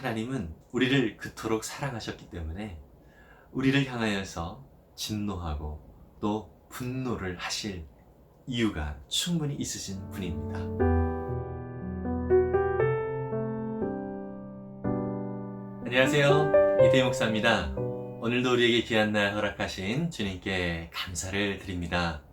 하나님은 우리를 그토록 사랑하셨기 때문에 우리를 향하여서 진노하고 또 분노를 하실 이유가 충분히 있으신 분입니다. 안녕하세요. 이태희 목사입니다. 오늘도 우리에게 귀한 날 허락하신 주님께 감사를 드립니다.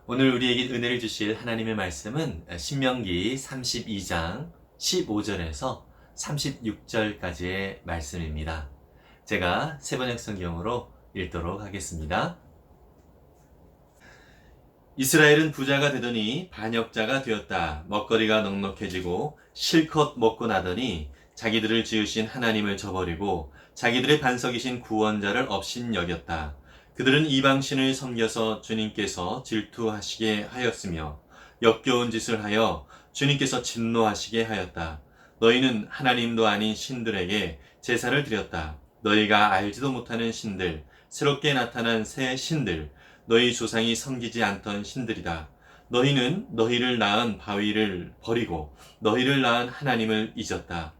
오늘 우리에게 은혜를 주실 하나님의 말씀은 신명기 32장 15절에서 36절까지의 말씀입니다. 제가 세번역 성경으로 읽도록 하겠습니다. 이스라엘은 부자가 되더니 반역자가 되었다. 먹거리가 넉넉해지고 실컷 먹고 나더니 자기들을 지으신 하나님을 저버리고 자기들의 반석이신 구원자를 업신여겼다. 그들은 이방신을 섬겨서 주님께서 질투하시게 하였으며 역겨운 짓을 하여 주님께서 진노하시게 하였다. 너희는 하나님도 아닌 신들에게 제사를 드렸다. 너희가 알지도 못하는 신들, 새롭게 나타난 새 신들, 너희 조상이 섬기지 않던 신들이다. 너희는 너희를 낳은 바위를 버리고 너희를 낳은 하나님을 잊었다.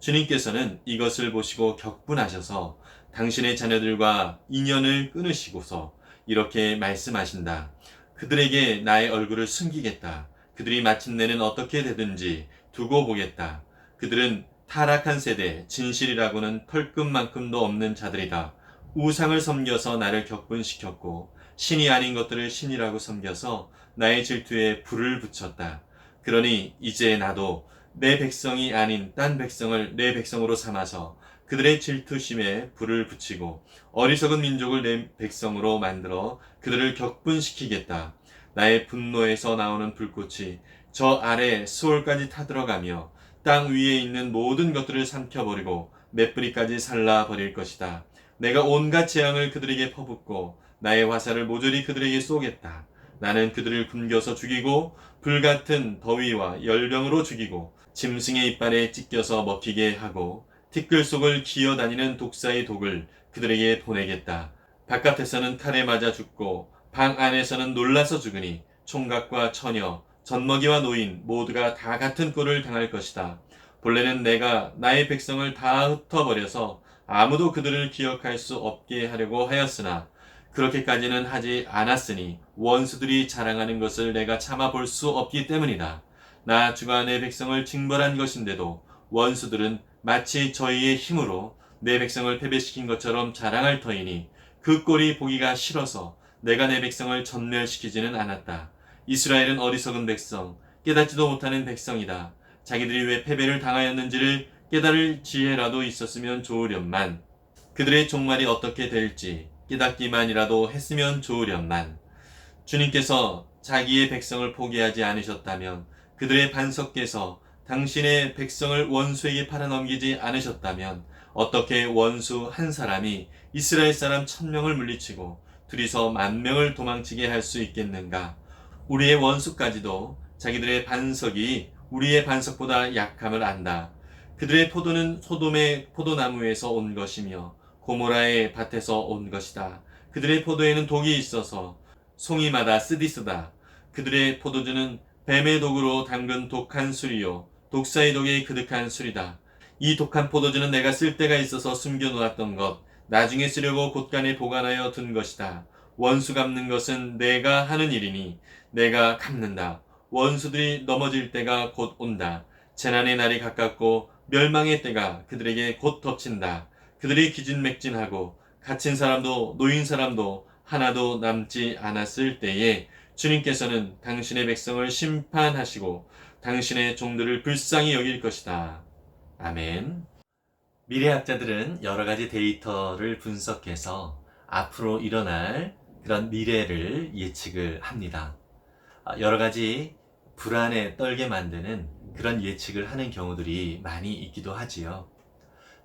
주님께서는 이것을 보시고 격분하셔서 당신의 자녀들과 인연을 끊으시고서 이렇게 말씀하신다. 그들에게 나의 얼굴을 숨기겠다. 그들이 마침내는 어떻게 되든지 두고 보겠다. 그들은 타락한 세대, 진실이라고는 털끝만큼도 없는 자들이다. 우상을 섬겨서 나를 격분시켰고 신이 아닌 것들을 신이라고 섬겨서 나의 질투에 불을 붙였다. 그러니 이제 나도 내 백성이 아닌 딴 백성을 내 백성으로 삼아서 그들의 질투심에 불을 붙이고 어리석은 민족을 내 백성으로 만들어 그들을 격분시키겠다. 나의 분노에서 나오는 불꽃이 저 아래 수월까지 타들어가며 땅 위에 있는 모든 것들을 삼켜버리고 맷뿌리까지 살라버릴 것이다. 내가 온갖 재앙을 그들에게 퍼붓고 나의 화살을 모조리 그들에게 쏘겠다. 나는 그들을 굶겨서 죽이고 불같은 더위와 열병으로 죽이고 짐승의 이빨에 찢겨서 먹히게 하고 티끌 속을 기어다니는 독사의 독을 그들에게 보내겠다. 바깥에서는 칼에 맞아 죽고 방 안에서는 놀라서 죽으니 총각과 처녀, 젖먹이와 노인 모두가 다 같은 꼴을 당할 것이다. 본래는 내가 나의 백성을 다 흩어버려서 아무도 그들을 기억할 수 없게 하려고 하였으나 그렇게까지는 하지 않았으니 원수들이 자랑하는 것을 내가 참아 볼 수 없기 때문이다. 나 주가 내 백성을 징벌한 것인데도 원수들은 마치 저희의 힘으로 내 백성을 패배시킨 것처럼 자랑할 터이니 그 꼴이 보기가 싫어서 내가 내 백성을 전멸시키지는 않았다. 이스라엘은 어리석은 백성, 깨닫지도 못하는 백성이다. 자기들이 왜 패배를 당하였는지를 깨달을 지혜라도 있었으면 좋으련만 그들의 종말이 어떻게 될지 깨닫기만이라도 했으면 좋으련만 주님께서 자기의 백성을 포기하지 않으셨다면 그들의 반석께서 당신의 백성을 원수에게 팔아넘기지 않으셨다면 어떻게 원수 한 사람이 이스라엘 사람 1000명을 물리치고 둘이서 10,000명을 도망치게 할 수 있겠는가? 우리의 원수까지도 자기들의 반석이 우리의 반석보다 약함을 안다. 그들의 포도는 소돔의 포도나무에서 온 것이며 고모라의 밭에서 온 것이다. 그들의 포도에는 독이 있어서 송이마다 쓰디쓰다. 그들의 포도주는 뱀의 독으로 담근 독한 술이요 독사의 독에 그득한 술이다. 이 독한 포도주는 내가 쓸 데가 있어서 숨겨놓았던 것, 나중에 쓰려고 곳간에 보관하여 둔 것이다. 원수 갚는 것은 내가 하는 일이니 내가 갚는다. 원수들이 넘어질 때가 곧 온다. 재난의 날이 가깝고 멸망의 때가 그들에게 곧 덮친다. 그들이 기진맥진하고 갇힌 사람도 노인 사람도 하나도 남지 않았을 때에 주님께서는 당신의 백성을 심판하시고 당신의 종들을 불쌍히 여길 것이다. 아멘. 미래학자들은 여러 가지 데이터를 분석해서 앞으로 일어날 그런 미래를 예측을 합니다. 여러 가지 불안에 떨게 만드는 그런 예측을 하는 경우들이 많이 있기도 하지요.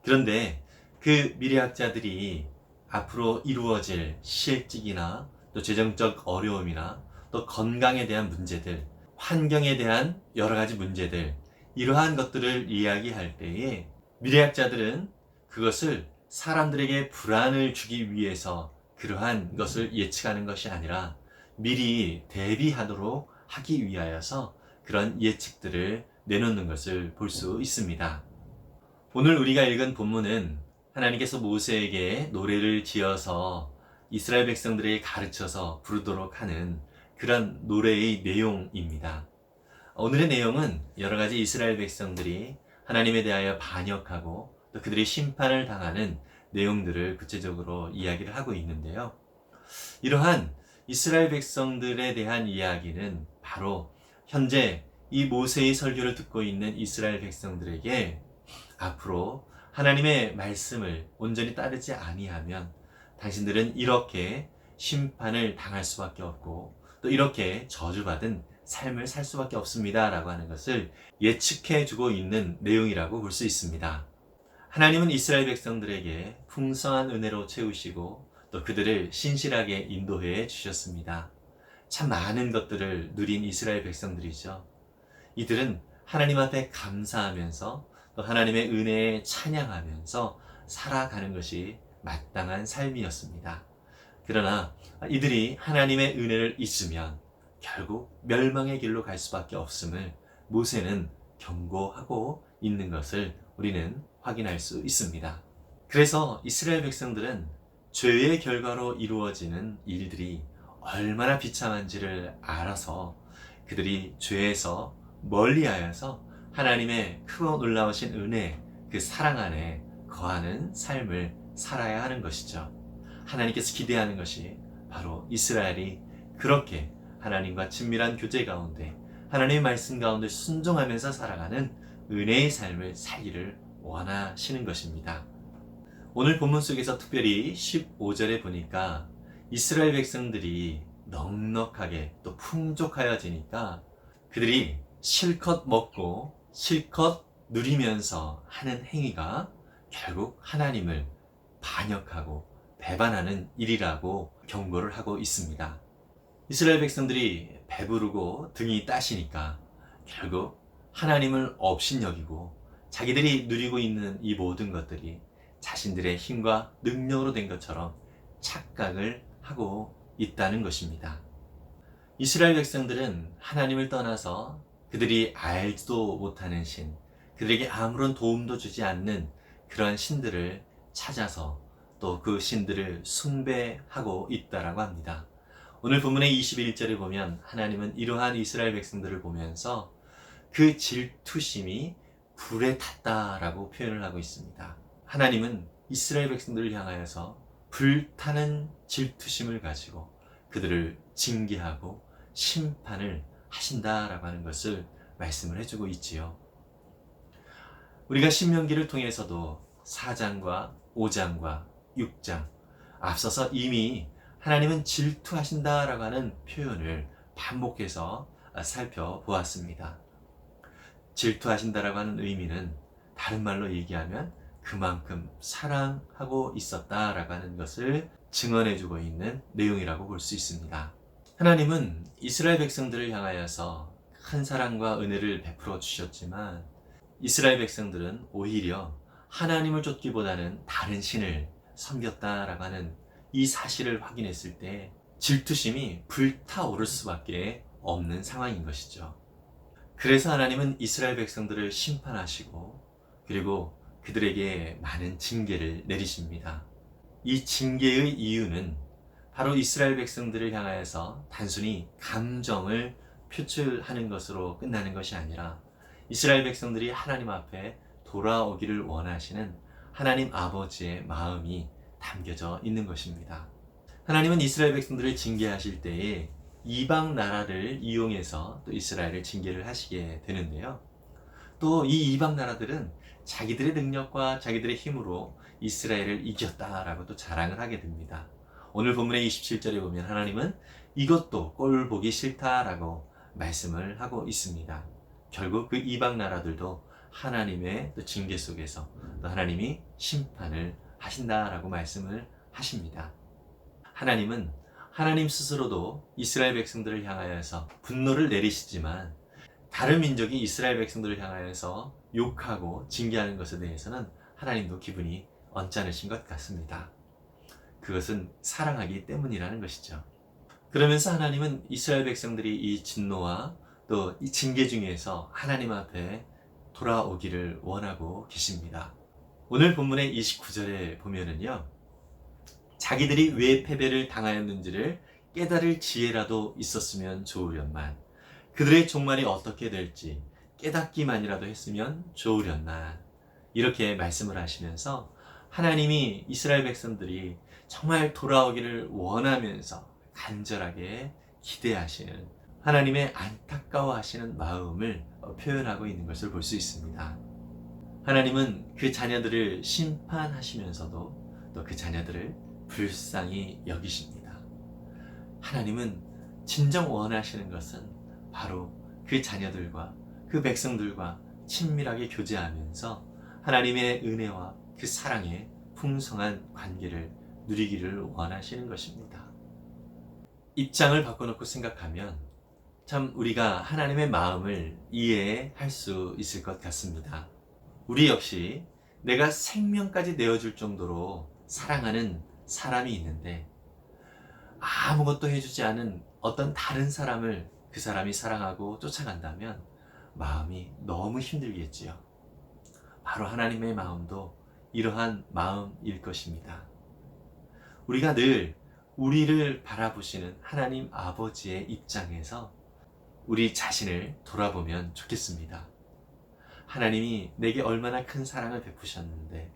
그런데 그 미래학자들이 앞으로 이루어질 실직이나 또 재정적 어려움이나 또 건강에 대한 문제들, 환경에 대한 여러 가지 문제들, 이러한 것들을 이야기할 때에 미래학자들은 그것을 사람들에게 불안을 주기 위해서 그러한 것을 예측하는 것이 아니라 미리 대비하도록 하기 위하여서 그런 예측들을 내놓는 것을 볼 수 있습니다. 오늘 우리가 읽은 본문은 하나님께서 모세에게 노래를 지어서 이스라엘 백성들에게 가르쳐서 부르도록 하는 그런 노래의 내용입니다. 오늘의 내용은 여러 가지 이스라엘 백성들이 하나님에 대하여 반역하고 또 그들이 심판을 당하는 내용들을 구체적으로 이야기를 하고 있는데요. 이러한 이스라엘 백성들에 대한 이야기는 바로 현재 이 모세의 설교를 듣고 있는 이스라엘 백성들에게 앞으로 하나님의 말씀을 온전히 따르지 아니하면 당신들은 이렇게 심판을 당할 수밖에 없고 또 이렇게 저주받은 삶을 살 수밖에 없습니다 라고 하는 것을 예측해 주고 있는 내용이라고 볼 수 있습니다. 하나님은 이스라엘 백성들에게 풍성한 은혜로 채우시고 또 그들을 신실하게 인도해 주셨습니다. 참 많은 것들을 누린 이스라엘 백성들이죠. 이들은 하나님 앞에 감사하면서 또 하나님의 은혜에 찬양하면서 살아가는 것이 마땅한 삶이었습니다. 그러나 이들이 하나님의 은혜를 잊으면 결국 멸망의 길로 갈 수밖에 없음을 모세는 경고하고 있는 것을 우리는 확인할 수 있습니다. 그래서 이스라엘 백성들은 죄의 결과로 이루어지는 일들이 얼마나 비참한지를 알아서 그들이 죄에서 멀리하여서 하나님의 크고 놀라우신 은혜, 그 사랑 안에 거하는 삶을 살아야 하는 것이죠. 하나님께서 기대하는 것이 바로 이스라엘이 그렇게 하나님과 친밀한 교제 가운데 하나님의 말씀 가운데 순종하면서 살아가는 은혜의 삶을 살기를 원하시는 것입니다. 오늘 본문 속에서 특별히 15절에 보니까 이스라엘 백성들이 넉넉하게 또 풍족하여지니까 그들이 실컷 먹고 실컷 누리면서 하는 행위가 결국 하나님을 반역하고 배반하는 일이라고 경고를 하고 있습니다. 이스라엘 백성들이 배부르고 등이 따시니까 결국 하나님을 업신여기고 자기들이 누리고 있는 이 모든 것들이 자신들의 힘과 능력으로 된 것처럼 착각을 하고 있다는 것입니다. 이스라엘 백성들은 하나님을 떠나서 그들이 알지도 못하는 신, 그들에게 아무런 도움도 주지 않는 그런 신들을 찾아서 또 그 신들을 숭배하고 있다라고 합니다. 오늘 본문의 21절에 보면 하나님은 이러한 이스라엘 백성들을 보면서 그 질투심이 불에 탔다라고 표현을 하고 있습니다. 하나님은 이스라엘 백성들을 향하여서 불타는 질투심을 가지고 그들을 징계하고 심판을 하신다라고 하는 것을 말씀을 해주고 있지요. 우리가 신명기를 통해서도 4장과 5장과 6장 앞서서 이미 하나님은 질투하신다라고 하는 표현을 반복해서 살펴보았습니다. 질투하신다라고 하는 의미는 다른 말로 얘기하면 그만큼 사랑하고 있었다라고 하는 것을 증언해주고 있는 내용이라고 볼 수 있습니다. 하나님은 이스라엘 백성들을 향하여서 큰 사랑과 은혜를 베풀어 주셨지만 이스라엘 백성들은 오히려 하나님을 쫓기보다는 다른 신을 섬겼다라고 하는 이 사실을 확인했을 때 질투심이 불타오를 수밖에 없는 상황인 것이죠. 그래서 하나님은 이스라엘 백성들을 심판하시고 그리고 그들에게 많은 징계를 내리십니다. 이 징계의 이유는 바로 이스라엘 백성들을 향하여서 단순히 감정을 표출하는 것으로 끝나는 것이 아니라 이스라엘 백성들이 하나님 앞에 돌아오기를 원하시는 하나님 아버지의 마음이 담겨져 있는 것입니다. 하나님은 이스라엘 백성들을 징계하실 때에 이방 나라를 이용해서 또 이스라엘을 징계를 하시게 되는데요. 또 이 이방 나라들은 자기들의 능력과 자기들의 힘으로 이스라엘을 이겼다라고 또 자랑을 하게 됩니다. 오늘 본문의 27절에 보면 하나님은 이것도 꼴 보기 싫다라고 말씀을 하고 있습니다. 결국 그 이방 나라들도 하나님의 또 징계 속에서 또 하나님이 심판을 하신다라고 말씀을 하십니다. 하나님은 하나님 스스로도 이스라엘 백성들을 향하여서 분노를 내리시지만 다른 민족이 이스라엘 백성들을 향하여서 욕하고 징계하는 것에 대해서는 하나님도 기분이 언짢으신 것 같습니다. 그것은 사랑하기 때문이라는 것이죠. 그러면서 하나님은 이스라엘 백성들이 이 진노와 또 이 징계 중에서 하나님 앞에 돌아오기를 원하고 계십니다. 오늘 본문의 29절에 보면은요, 자기들이 왜 패배를 당하였는지를 깨달을 지혜라도 있었으면 좋으련만, 그들의 종말이 어떻게 될지 깨닫기만이라도 했으면 좋으련만, 이렇게 말씀을 하시면서 하나님이 이스라엘 백성들이 정말 돌아오기를 원하면서 간절하게 기대하시는, 하나님의 안타까워하시는 마음을 표현하고 있는 것을 볼 수 있습니다. 하나님은 그 자녀들을 심판하시면서도 또 그 자녀들을 불쌍히 여기십니다. 하나님은 진정 원하시는 것은 바로 그 자녀들과 그 백성들과 친밀하게 교제하면서 하나님의 은혜와 그 사랑의 풍성한 관계를 누리기를 원하시는 것입니다. 입장을 바꿔놓고 생각하면 참 우리가 하나님의 마음을 이해할 수 있을 것 같습니다. 우리 역시 내가 생명까지 내어줄 정도로 사랑하는 사람이 있는데 아무것도 해주지 않은 어떤 다른 사람을 그 사람이 사랑하고 쫓아간다면 마음이 너무 힘들겠지요. 바로 하나님의 마음도 이러한 마음일 것입니다. 우리가 늘 우리를 바라보시는 하나님 아버지의 입장에서 우리 자신을 돌아보면 좋겠습니다. 하나님이 내게 얼마나 큰 사랑을 베푸셨는데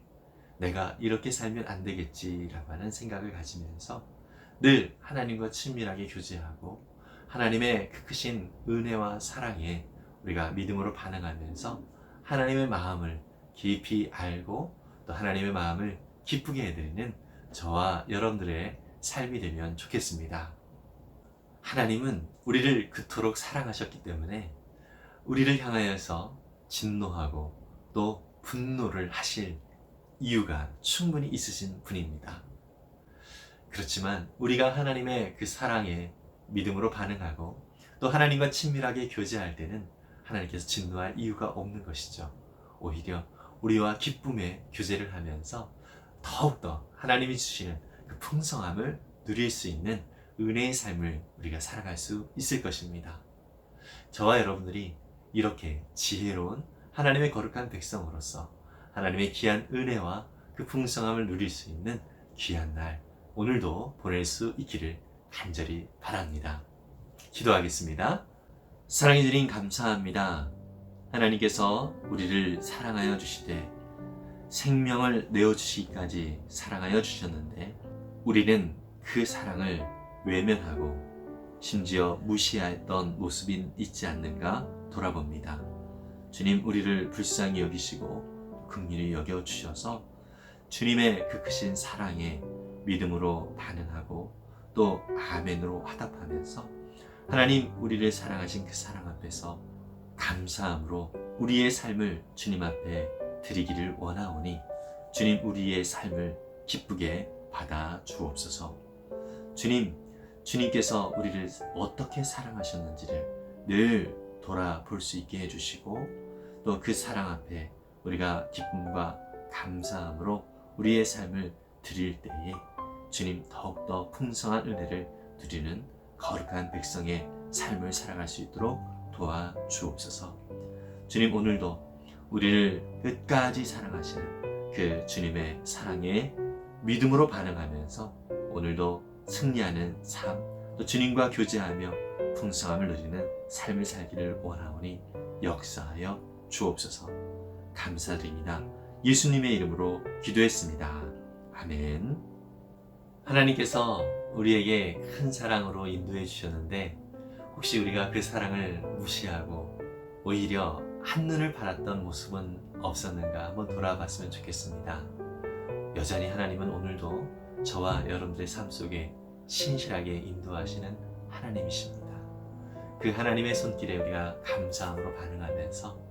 내가 이렇게 살면 안 되겠지라고 하는 생각을 가지면서 늘 하나님과 친밀하게 교제하고 하나님의 그 크신 은혜와 사랑에 우리가 믿음으로 반응하면서 하나님의 마음을 깊이 알고 또 하나님의 마음을 기쁘게 해드리는 저와 여러분들의 삶이 되면 좋겠습니다. 하나님은 우리를 그토록 사랑하셨기 때문에 우리를 향하여서 진노하고 또 분노를 하실 이유가 충분히 있으신 분입니다. 그렇지만 우리가 하나님의 그 사랑에 믿음으로 반응하고 또 하나님과 친밀하게 교제할 때는 하나님께서 진노할 이유가 없는 것이죠. 오히려 우리와 기쁨의 교제를 하면서 더욱더 하나님이 주시는 그 풍성함을 누릴 수 있는 은혜의 삶을 우리가 살아갈 수 있을 것입니다. 저와 여러분들이 이렇게 지혜로운 하나님의 거룩한 백성으로서 하나님의 귀한 은혜와 그 풍성함을 누릴 수 있는 귀한 날 오늘도 보낼 수 있기를 간절히 바랍니다. 기도하겠습니다. 사랑해 주님 감사합니다. 하나님께서 우리를 사랑하여 주시되 생명을 내어주시기까지 사랑하여 주셨는데 우리는 그 사랑을 외면하고 심지어 무시했던 모습이 있지 않는가 돌아봅니다. 주님 우리를 불쌍히 여기시고 긍휼히 여겨주셔서 주님의 그 크신 사랑에 믿음으로 반응하고 또 아멘으로 화답하면서 하나님 우리를 사랑하신 그 사랑 앞에서 감사함으로 우리의 삶을 주님 앞에 드리기를 원하오니 주님 우리의 삶을 기쁘게 받아 주옵소서. 주님께서 우리를 어떻게 사랑하셨는지를 늘 돌아볼 수 있게 해주시고 또 그 사랑 앞에 우리가 기쁨과 감사함으로 우리의 삶을 드릴 때에 주님 더욱더 풍성한 은혜를 누리는 거룩한 백성의 삶을 살아갈 수 있도록 도와주옵소서. 주님 오늘도 우리를 끝까지 사랑하시는 그 주님의 사랑에 믿음으로 반응하면서 오늘도 승리하는 삶, 또 주님과 교제하며 풍성함을 누리는 삶을 살기를 원하오니 역사하여 주옵소서. 감사드립니다. 예수님의 이름으로 기도했습니다. 아멘. 하나님께서 우리에게 큰 사랑으로 인도해 주셨는데 혹시 우리가 그 사랑을 무시하고 오히려 한눈을 팔았던 모습은 없었는가 한번 돌아봤으면 좋겠습니다. 여전히 하나님은 오늘도 저와 여러분들의 삶 속에 신실하게 인도하시는 하나님이십니다. 그 하나님의 손길에 우리가 감사함으로 반응하면서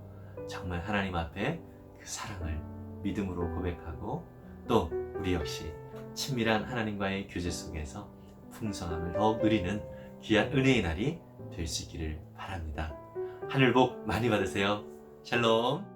정말 하나님 앞에 그 사랑을 믿음으로 고백하고 또 우리 역시 친밀한 하나님과의 교제 속에서 풍성함을 더욱 누리는 귀한 은혜의 날이 될 수 있기를 바랍니다. 하늘 복 많이 받으세요. 샬롬.